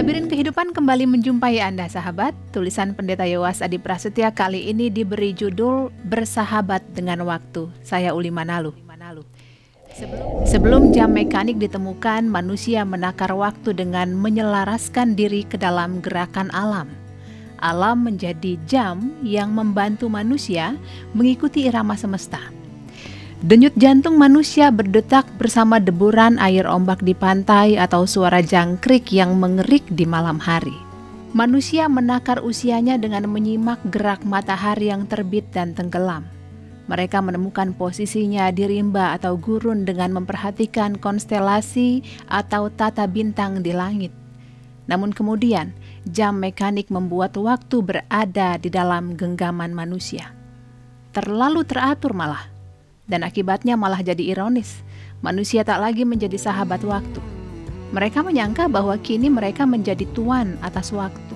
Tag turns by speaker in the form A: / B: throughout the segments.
A: Labirin Kehidupan kembali menjumpai Anda sahabat. Tulisan Pendeta Yowas Adi Prasetya kali ini diberi judul Bersahabat dengan Waktu. Saya Uli Manalu. Sebelum jam mekanik ditemukan, manusia menakar waktu dengan menyelaraskan diri ke dalam gerakan alam. Alam menjadi jam yang membantu manusia mengikuti irama semesta. Denyut jantung manusia berdetak bersama deburan air ombak di pantai atau suara jangkrik yang mengerik di malam hari. Manusia menakar usianya dengan menyimak gerak matahari yang terbit dan tenggelam. Mereka menemukan posisinya di rimba atau gurun dengan memperhatikan konstelasi atau tata bintang di langit. Namun kemudian, jam mekanik membuat waktu berada di dalam genggaman manusia. Terlalu teratur malah. Dan akibatnya malah jadi ironis. Manusia tak lagi menjadi sahabat waktu. Mereka menyangka bahwa kini mereka menjadi tuan atas waktu.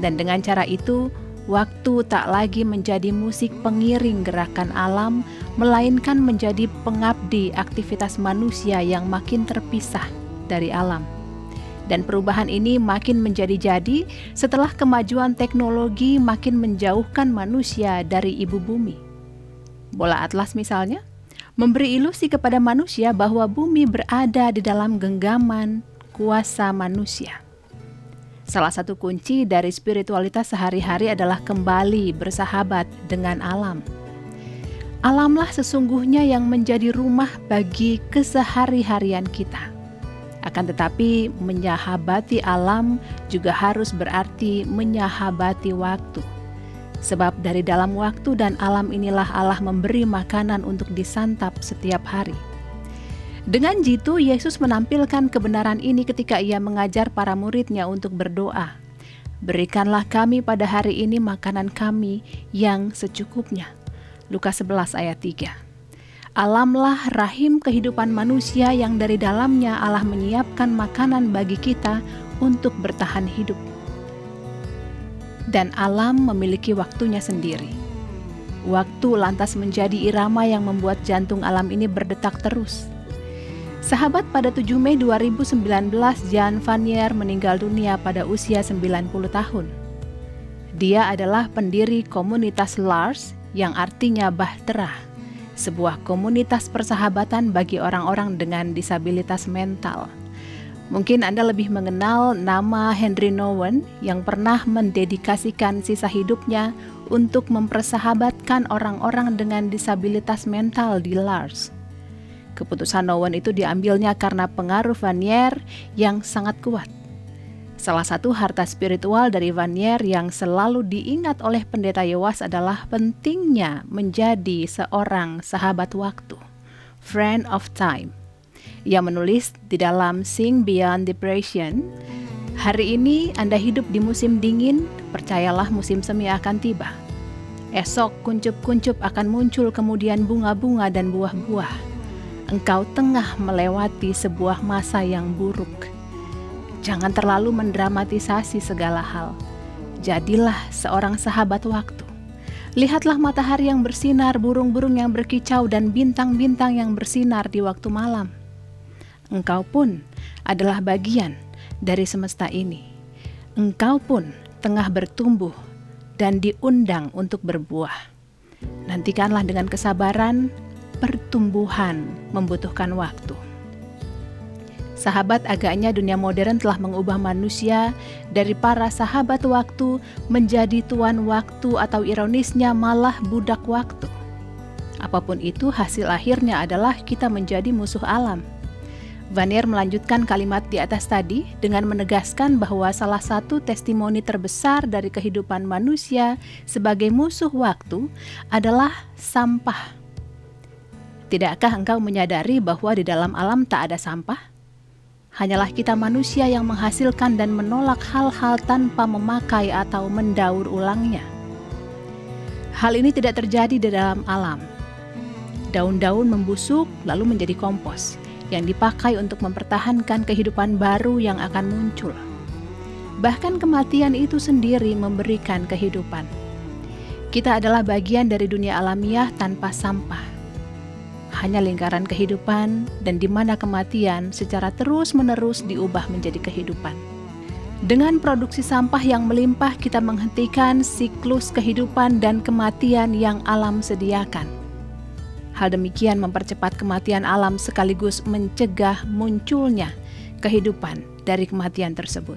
A: Dan dengan cara itu, waktu tak lagi menjadi musik pengiring gerakan alam, melainkan menjadi pengabdi aktivitas manusia yang makin terpisah dari alam. Dan perubahan ini makin menjadi-jadi setelah kemajuan teknologi makin menjauhkan manusia dari ibu bumi. Bola atlas misalnya, memberi ilusi kepada manusia bahwa bumi berada di dalam genggaman kuasa manusia. Salah satu kunci dari spiritualitas sehari-hari adalah kembali bersahabat dengan alam. Alamlah sesungguhnya yang menjadi rumah bagi kesehari-harian kita. Akan tetapi, menyahabati alam juga harus berarti menyahabati waktu. Sebab dari dalam waktu dan alam inilah Allah memberi makanan untuk disantap setiap hari. Dengan jitu, Yesus menampilkan kebenaran ini ketika ia mengajar para muridnya untuk berdoa. Berikanlah kami pada hari ini makanan kami yang secukupnya. Lukas 11 ayat 3. Alamlah rahim kehidupan manusia yang dari dalamnya Allah menyiapkan makanan bagi kita untuk bertahan hidup. Dan alam memiliki waktunya sendiri. Waktu lantas menjadi irama yang membuat jantung alam ini berdetak terus. Sahabat, pada 7 Mei 2019, Jan Vanier meninggal dunia pada usia 90 tahun. Dia adalah pendiri komunitas Lars yang artinya bahtera, sebuah komunitas persahabatan bagi orang-orang dengan disabilitas mental. Mungkin Anda lebih mengenal nama Henry Nouwen yang pernah mendedikasikan sisa hidupnya untuk mempersahabatkan orang-orang dengan disabilitas mental di Lars. Keputusan Nouwen itu diambilnya karena pengaruh Vanier yang sangat kuat. Salah satu harta spiritual dari Vanier yang selalu diingat oleh Pendeta Yowas adalah pentingnya menjadi seorang sahabat waktu, friend of time. Ia menulis di dalam Sing Beyond Depression, hari ini Anda hidup di musim dingin, percayalah musim semi akan tiba. Esok kuncup-kuncup akan muncul, kemudian bunga-bunga dan buah-buah. Engkau tengah melewati sebuah masa yang buruk. Jangan terlalu mendramatisasi segala hal. Jadilah seorang sahabat waktu. Lihatlah matahari yang bersinar, burung-burung yang berkicau, dan bintang-bintang yang bersinar di waktu malam. Engkau pun adalah bagian dari semesta ini. Engkau pun tengah bertumbuh dan diundang untuk berbuah. Nantikanlah dengan kesabaran, pertumbuhan membutuhkan waktu. Sahabat, agaknya dunia modern telah mengubah manusia dari para sahabat waktu menjadi tuan waktu, atau ironisnya malah budak waktu. Apapun itu, hasil akhirnya adalah kita menjadi musuh alam. Vanier melanjutkan kalimat di atas tadi dengan menegaskan bahwa salah satu testimoni terbesar dari kehidupan manusia sebagai musuh waktu adalah sampah. Tidakkah engkau menyadari bahwa di dalam alam tak ada sampah? Hanyalah kita manusia yang menghasilkan dan menolak hal-hal tanpa memakai atau mendaur ulangnya. Hal ini tidak terjadi di dalam alam. Daun-daun membusuk lalu menjadi kompos yang dipakai untuk mempertahankan kehidupan baru yang akan muncul. Bahkan kematian itu sendiri memberikan kehidupan. Kita adalah bagian dari dunia alamiah tanpa sampah. Hanya lingkaran kehidupan dan di mana kematian secara terus-menerus diubah menjadi kehidupan. Dengan produksi sampah yang melimpah, kita menghentikan siklus kehidupan dan kematian yang alam sediakan. Hal demikian mempercepat kematian alam sekaligus mencegah munculnya kehidupan dari kematian tersebut.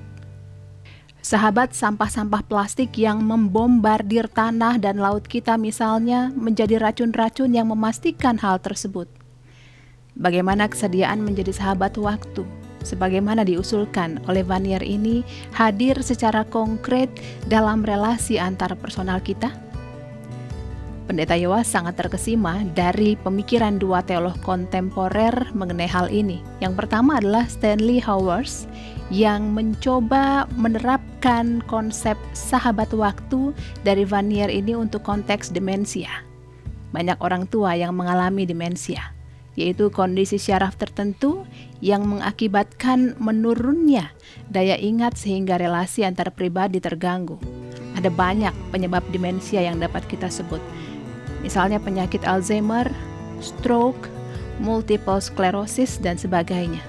A: Sahabat, sampah-sampah plastik yang membombardir tanah dan laut kita misalnya menjadi racun-racun yang memastikan hal tersebut. Bagaimana kesediaan menjadi sahabat waktu, sebagaimana diusulkan oleh Vanier ini, hadir secara konkret dalam relasi antar personal kita? Pendeta Yoas sangat terkesima dari pemikiran dua teolog kontemporer mengenai hal ini. Yang pertama adalah Stanley Hauerwas yang mencoba menerapkan konsep sahabat waktu dari Vanier ini untuk konteks demensia. Banyak orang tua yang mengalami demensia, yaitu kondisi syaraf tertentu yang mengakibatkan menurunnya daya ingat sehingga relasi antar pribadi terganggu. Ada banyak penyebab demensia yang dapat kita sebut. Misalnya penyakit Alzheimer, stroke, multiple sclerosis, dan sebagainya.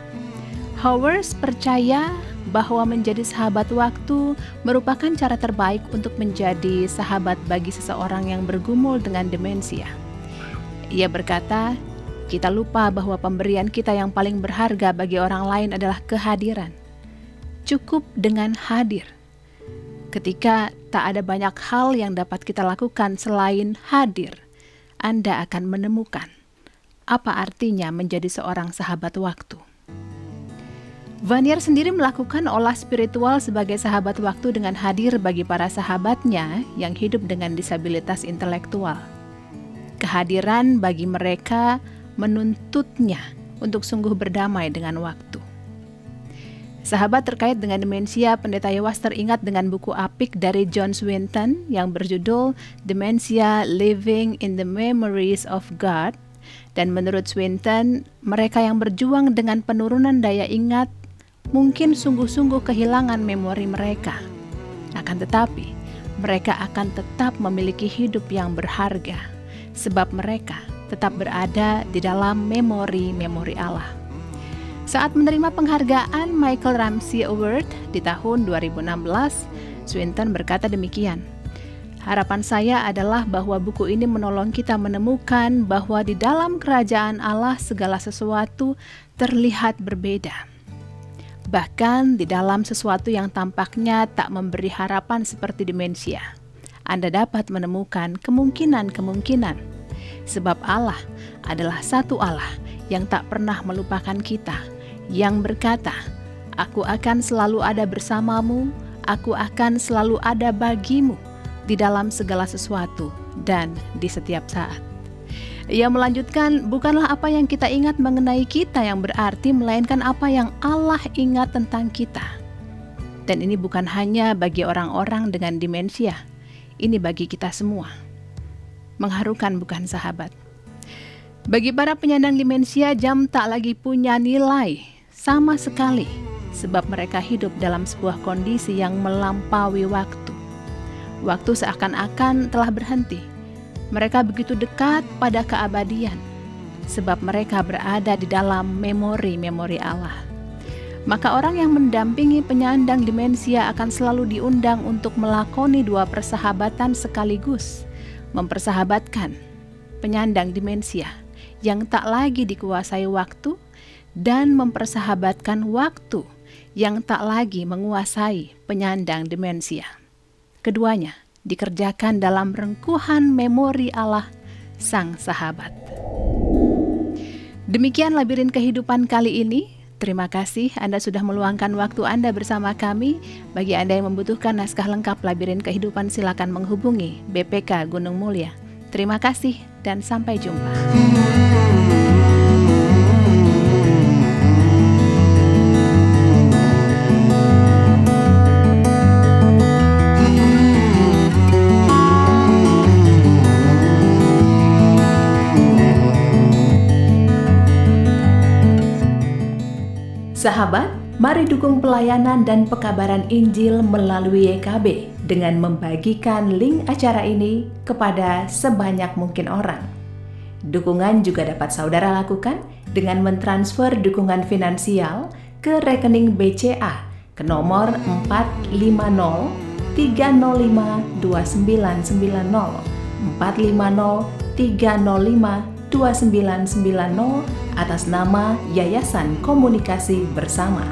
A: Hauerwas percaya bahwa menjadi sahabat waktu merupakan cara terbaik untuk menjadi sahabat bagi seseorang yang bergumul dengan demensia. Ia berkata, kita lupa bahwa pemberian kita yang paling berharga bagi orang lain adalah kehadiran. Cukup dengan hadir. Ketika tak ada banyak hal yang dapat kita lakukan selain hadir, Anda akan menemukan apa artinya menjadi seorang sahabat waktu. Vanier sendiri melakukan olah spiritual sebagai sahabat waktu dengan hadir bagi para sahabatnya yang hidup dengan disabilitas intelektual. Kehadiran bagi mereka menuntutnya untuk sungguh berdamai dengan waktu. Sahabat, terkait dengan demensia, Pendeta Yoas teringat dengan buku apik dari John Swinton yang berjudul Dementia: Living in the Memories of God. Dan menurut Swinton, mereka yang berjuang dengan penurunan daya ingat mungkin sungguh-sungguh kehilangan memori mereka. Akan tetapi, mereka akan tetap memiliki hidup yang berharga, sebab mereka tetap berada di dalam memori-memori Allah. Saat menerima penghargaan Michael Ramsey Award di tahun 2016, Swinton berkata demikian, harapan saya adalah bahwa buku ini menolong kita menemukan bahwa di dalam kerajaan Allah segala sesuatu terlihat berbeda. Bahkan di dalam sesuatu yang tampaknya tak memberi harapan seperti demensia, Anda dapat menemukan kemungkinan-kemungkinan. Sebab Allah adalah satu Allah yang tak pernah melupakan kita, yang berkata, "Aku akan selalu ada bersamamu, aku akan selalu ada bagimu di dalam segala sesuatu dan di setiap saat." Ia melanjutkan, bukanlah apa yang kita ingat mengenai kita yang berarti, melainkan apa yang Allah ingat tentang kita. Dan ini bukan hanya bagi orang-orang dengan demensia, ini bagi kita semua. Mengharukan bukan, sahabat? Bagi para penyandang demensia, jam tak lagi punya nilai sama sekali, sebab mereka hidup dalam sebuah kondisi yang melampaui waktu. Waktu seakan-akan telah berhenti. Mereka begitu dekat pada keabadian, sebab mereka berada di dalam memori-memori Allah. Maka orang yang mendampingi penyandang demensia akan selalu diundang untuk melakoni dua persahabatan sekaligus, mempersahabatkan penyandang demensia yang tak lagi dikuasai waktu, dan mempersahabatkan waktu yang tak lagi menguasai penyandang demensia. Keduanya dikerjakan dalam rengkuhan memori Allah, Sang Sahabat. Demikian labirin kehidupan kali ini. Terima kasih Anda sudah meluangkan waktu Anda bersama kami. Bagi Anda yang membutuhkan naskah lengkap labirin kehidupan, silakan menghubungi BPK Gunung Mulia. Terima kasih dan sampai jumpa. Sahabat, mari dukung pelayanan dan pekabaran Injil melalui YKB dengan membagikan link acara ini kepada sebanyak mungkin orang. Dukungan juga dapat saudara lakukan dengan mentransfer dukungan finansial ke rekening BCA ke nomor 450 305 2990, 450 305 2990 atas nama Yayasan Komunikasi Bersama.